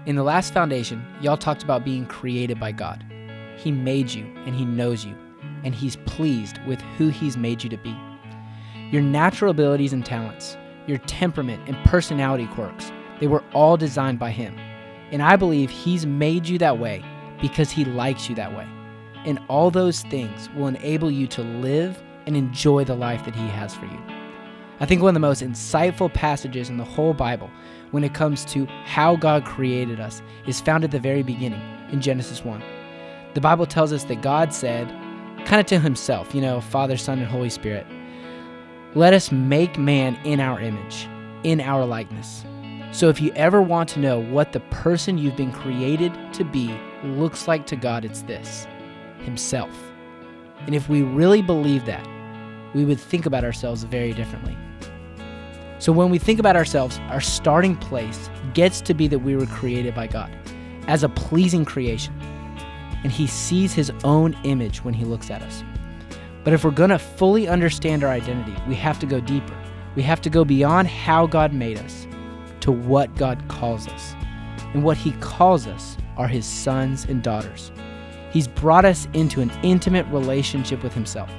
In the last foundation, y'all talked about being created by God. He made you and He knows you, and He's pleased with who He's made you to be. Your natural abilities and talents, your temperament and personality quirks, they were all designed by Him. And I believe He's made you that way because He likes you that way. And all those things will enable you to live and enjoy the life that He has for you. I think one of the most insightful passages in the whole Bible when it comes to how God created us is found at the very beginning in Genesis 1. The Bible tells us that God said, kind of to Himself, Father, Son, and Holy Spirit, "Let us make man in our image, in our likeness." So if you ever want to know what the person you've been created to be looks like to God, it's this: Himself. And if we really believe that, we would think about ourselves very differently. So when we think about ourselves, our starting place gets to be that we were created by God as a pleasing creation. And He sees His own image when He looks at us. But if we're going to fully understand our identity, we have to go deeper. We have to go beyond how God made us to what God calls us. And what He calls us are His sons and daughters. He's brought us into an intimate relationship with Himself,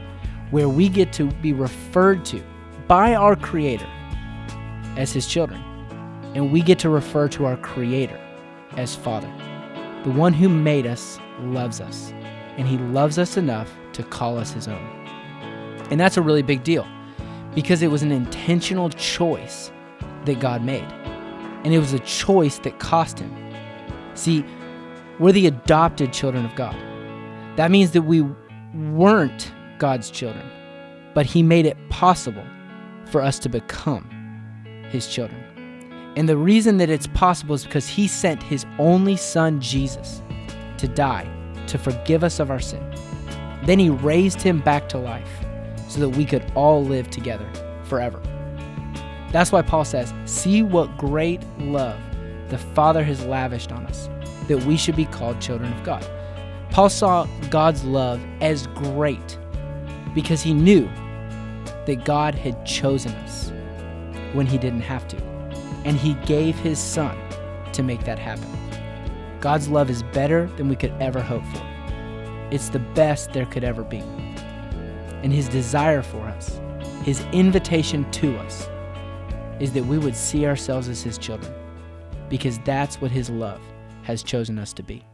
where we get to be referred to by our Creator as His children. And we get to refer to our Creator as Father. The one who made us loves us, and He loves us enough to call us His own. And that's a really big deal, because it was an intentional choice that God made. And it was a choice that cost Him. See, we're the adopted children of God. That means that we weren't God's children, but He made it possible for us to become His children. And the reason that it's possible is because He sent His only Son, Jesus, to die, to forgive us of our sin. Then He raised Him back to life so that we could all live together forever. That's why Paul says, "See what great love the Father has lavished on us, that we should be called children of God." Paul saw God's love as great because he knew that God had chosen us when He didn't have to, and He gave His Son to make that happen. God's love is better than we could ever hope for. It's the best there could ever be. And His desire for us, His invitation to us, is that we would see ourselves as His children, because that's what His love has chosen us to be.